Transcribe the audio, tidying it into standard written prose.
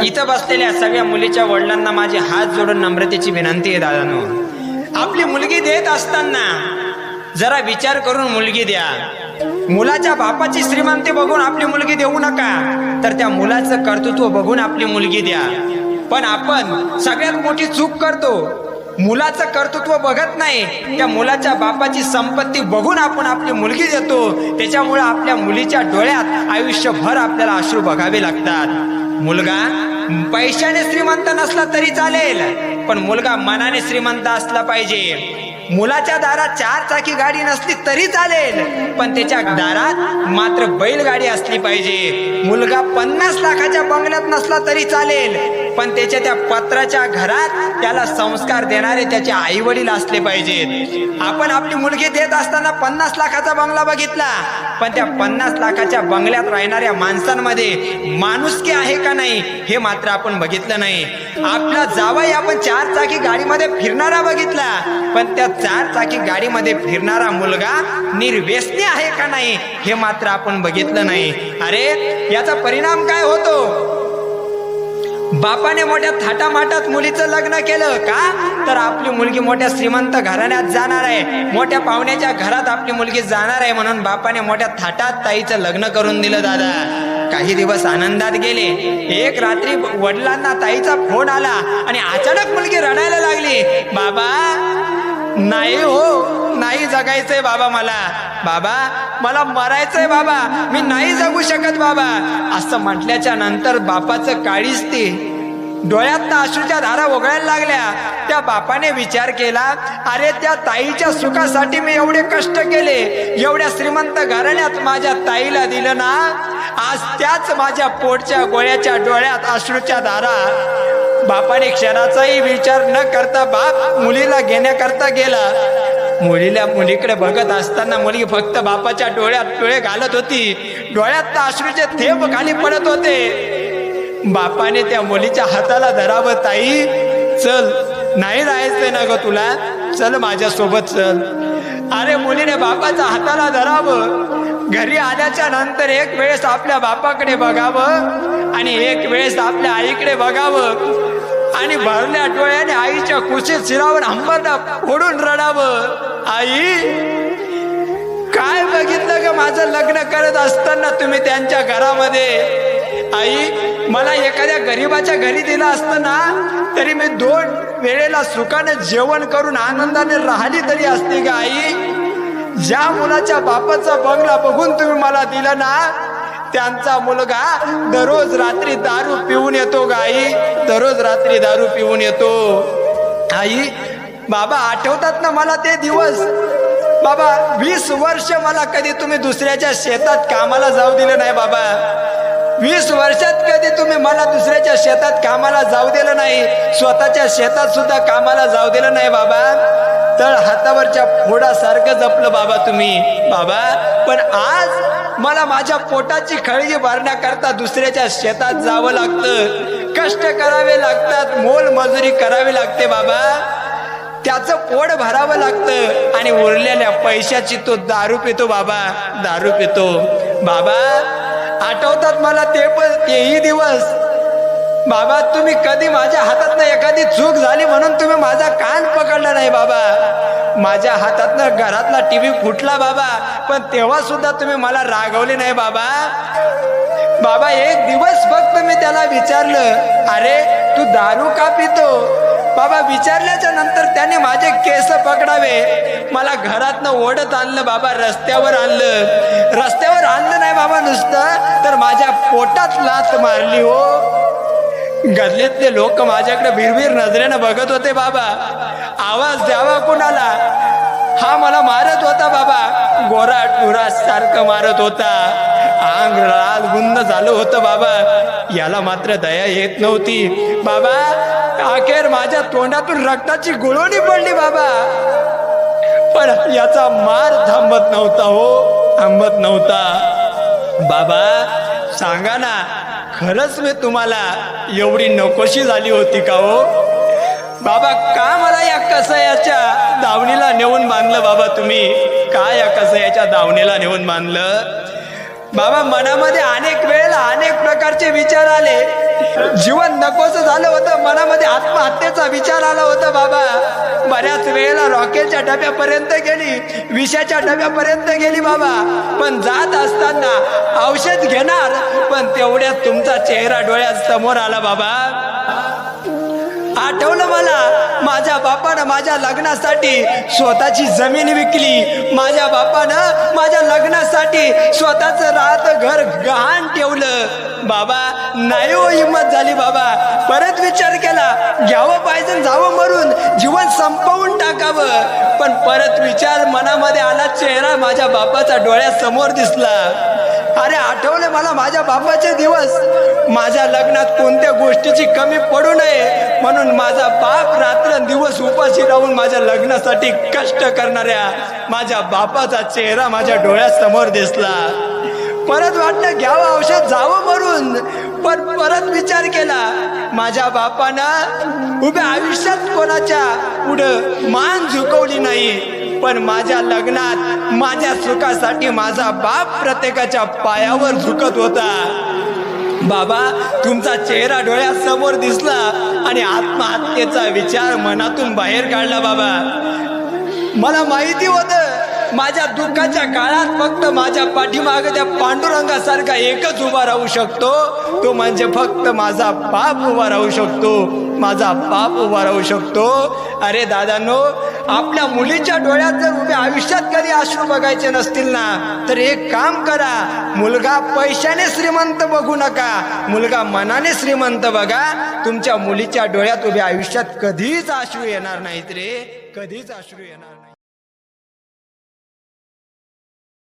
इथं बसलेल्या सगळ्या मुलीच्या वडिलांना माझे हात जोडून नम्रतेची विनंती आहे दादांनो, आपली मुलगी देत असताना जरा विचार करून मुलगी द्या. मुलाच्या बापाची श्रीमंती बघून आपली मुलगी देऊ नका, तर त्या मुलाचं कर्तृत्व बघून आपली मुलगी द्या. पण आपण सगळ्यात मोठी चूक करतो, मुलाचं कर्तृत्व बघत नाही, त्या मुलाच्या बापाची संपत्ती बघून आपण आपली मुलगी देतो. त्याच्यामुळे आपल्या मुलीच्या डोळ्यात आयुष्यभर आपल्याला अश्रू बघावे लागतात. मुलगा पैशाने श्रीमंत नसला तरी चालेल, पण मुलगा मनाने श्रीमंत असला पाहिजे. मुलाच्या दारात 4 चाकी गाडी नसली तरी चालेल, पण त्याच्या दारात मात्र बैलगाडी असली पाहिजे. मुलगा 50 लाखाच्या बंगल्यात नसला तरी चालेल, पण त्याच्या त्या पत्राच्या घरात त्याला संस्कार देणारे त्याचे आई वडील असले पाहिजेत. आपण आपली मुलगी देत असताना 50 लाखाचा बंगला बघितला, पण त्या 50 लाखाच्या बंगल्यात राहणाऱ्या माणसांमध्ये माणुसकी आहे का नाही हे मात्र आपण बघितलं नाही. आपला जावई आपण 4 चाकी गाडीमध्ये फिरणारा बघितला, पण त्या 4 चाकी गाडीमध्ये फिरणारा मुलगा निर्व्यसनी आहे का नाही हे मात्र आपण बघितलं नाही. अरे याचा परिणाम काय होतो? बापाने मोठ्या थाटामाटात मुलीचं लग्न केलं का, तर आपली मुलगी मोठ्या श्रीमंत घराण्यात जाणार आहे, मोठ्या पाहुण्याच्या घरात आपली मुलगी जाणार आहे म्हणून बापाने मोठ्या थाटात ताईचं लग्न करून दिलं. दादा काही दिवस आनंदात गेले. एक रात्री वडिलांना ताईचा फोन आला आणि अचानक मुलगी रडायला लागली. बाबा नाही हो, नाही जगायचंय बाबा, मला मरायचंय बाबा, मी नाही जगू शकत बाबा, असं म्हटल्याच्या नंतर बापाचं काळीच ते डोळ्यात अश्रूच्या धारा ओघळायला लागल्या. त्या बापाने विचार केला, अरे त्या ताईच्या सुखासाठी मी एवढे कष्ट केले, एवढ्या श्रीमंत घराण्यात माझ्या ताईला दिलं ना, आज त्याच माझ्या पोटच्या गोळ्याच्या डोळ्यात अश्रूच्या धारा. बापाने क्षणाचाही विचार न करता बाप मुलीला घेण्याकरता गेला. मुलीकडे बघत असताना मुलगी फक्त बापाच्या डोळ्यात डोळे घालत होती. डोळ्यात अश्रूचे थेंब खाली पडत होते. बापाने त्या मुलीच्या हाताला धरावं, ताई चल, नाही राहायचंय ना ग तुला, चल माझ्या सोबत चल. अरे मुलीने बापाच्या हाताला धरावं. घरी आल्याच्या नंतर एक वेळेस आपल्या बापाकडे बघावं आणि एक वेळेस आपल्या आईकडे बघावं आणि भरल्या डोळ्याने आईच्या कुशीत शिरावर अंबरला फोडून रडावं. आई काय बघितलं ग माझं लग्न करत असताना तुम्ही त्यांच्या घरामध्ये? आई मला एखाद्या गरीबाच्या घरी दिलं असतं ना, तरी मी 2 वेळेला सुखाने जेवण करून आनंदाने राहिली तरी असते ग आई. ज्या मुलाच्या बापाचा बंगला बघून तुम्ही मला दिलं ना, त्यांचा मुलगा दररोज रात्री दारू पिऊन येतो ग आई, दररोज रात्री दारू पिऊन येतो. आई बाबा आठवतात ना मला ते दिवस? बाबा 20 वर्ष मला कधी तुम्ही दुसऱ्याच्या शेतात कामाला जाऊ दिलं नाही बाबा. 20 वर्षात कधी तुम्ही मला दुसऱ्याच्या शेतात कामाला जाऊ दिलं नाही, स्वतःच्या शेतात सुद्धा कामाला जाऊ दिलं नाही बाबा. तळ हातावरच्या फोडासारखं जपलं बाबा तुम्ही बाबा. पण आज मला माझ्या पोटाची खळगी भरण्याकरता दुसऱ्याच्या शेतात जावं लागतं, कष्ट करावे लागतात, मोल मजुरी करावी लागते बाबा. त्याचं पोट भरावं लागतं आणि उरलेल्या पैशाची तो दारू पितो बाबा, दारू पितो बाबा. आठवतात मला तेही दिवस बाबा. तुम्ही कधी माझ्या हातातनं एखादी चूक झाली म्हणून तुम्ही माझा कान पकडला नाही बाबा. माझ्या हातातनं घरातला टीव्ही फुटला बाबा, पण तेव्हा सुद्धा तुम्ही मला रागवले नाही बाबा. बाबा एक दिवस फक्त मी त्याला विचारलं, अरे तू दारू का पितो बाबा? विचारल्याच्या नंतर त्याने माझे केस पकडावे, मला घरातनं ओढत आणलं बाबा, रस्त्यावर आणलं नाही बाबा नुसतं, तर माझ्या पोटात लाथ मारली हो. गल्लीतले लोक माझ्याकडे भिरभिर नजरेनं बघत होते बाबा. आवाज द्यावा कुणाला? हा मला मारत होता बाबा, गोरा टुरा सारखं मारत होता, अंग लाल गुंद झालं होतं बाबा. याला मात्र दया येत नव्हती बाबा. अखेर माझ्या तोंडातून रक्ताची गुळवणी पडली बाबा. पण याचा मार थांबत नव्हता हो, थांबत नव्हता बाबा. सांगा ना, खरंच मी तुम्हाला एवढी नकोशी झाली होती का हो बाबा? का मला या कसयाच्या दावणीला नेऊन बांधलं बाबा तुम्ही? का या कसयाच्या दावणीला नेऊन बांधलं बाबा? मनामध्ये अनेक वेळेला अनेक प्रकारचे विचार आले. जीवन नकोस झालं होतं, मनामध्ये आत्महत्येचा विचार आला होता बाबा. बऱ्याच वेळेला रॉकेलच्या डब्यापर्यंत गेली, विषाच्या डब्यापर्यंत गेली बाबा. पण जात असताना औषध घेणार, पण तेवढ्यात तुमचा चेहरा डोळ्यात समोर आला बाबा. आठवलं मला, माझ्या बापानं माझ्या लग्नासाठी स्वतःची जमीन विकली. माझ्या बापानं माझ्या लग्नासाठी स्वतःचं राहतं घर गहाण ठेवलं बाबा. नाही हो हिंमत झाली बाबा. परत विचार केला, घ्यावं पाहिजे जावं मरून, जीवन संपवून टाकावं. पण परत विचार मनामध्ये आला, चेहरा माझ्या बापाचा डोळ्यासमोर दिसला. अरे आठवले मला माझ्या बापाचे दिवस. माझ्या लग्नात कोणत्या गोष्टीची कमी पडू नये म्हणून माझा बाप रात्रंदिवस उपाशी राहून माझ्या लग्नासाठी कष्ट करणाऱ्या माझ्या बापाचा चेहरा माझ्या डोळ्यासमोर दिसला. परत वाटलं घ्यावं औषध जावं मरून, पण परत विचार केला, माझ्या बापानं उभ्या आयुष्यात कोणाच्या पुढं मान झुकवली नाही. पण माझ्या लग्नात माझ्या सुखासाठी माझा बाप प्रत्येकाच्या पायावर झुकत होता. बाबा तुमचा चेहरा डोळ्यासमोर दिसला आणि आत्महत्येचा विचार मनातून बाहेर काढला बाबा. मला माहिती होतं माझ्या दुःखाच्या काळात फक्त माझ्या पाठीमागे त्या पांडुरंगासारखा एकच उभा राहू शकतो, तो म्हणजे फक्त माझा बाप उभा राहू शकतो, माझा बाप उभा राहू शकतो. अरे दादांनो, आपल्या मुलीच्या डोळ्यात जर उभ्या आयुष्यात कधी अश्रू बघायचे नसतील ना, तर एक काम करा, मुलगा पैशाने श्रीमंत बघू नका, मुलगा मनाने श्रीमंत बघा. तुमच्या मुलीच्या डोळ्यात उभ्या आयुष्यात कधीच अश्रू येणार नाहीत रे, कधीच अश्रू येणार नाही.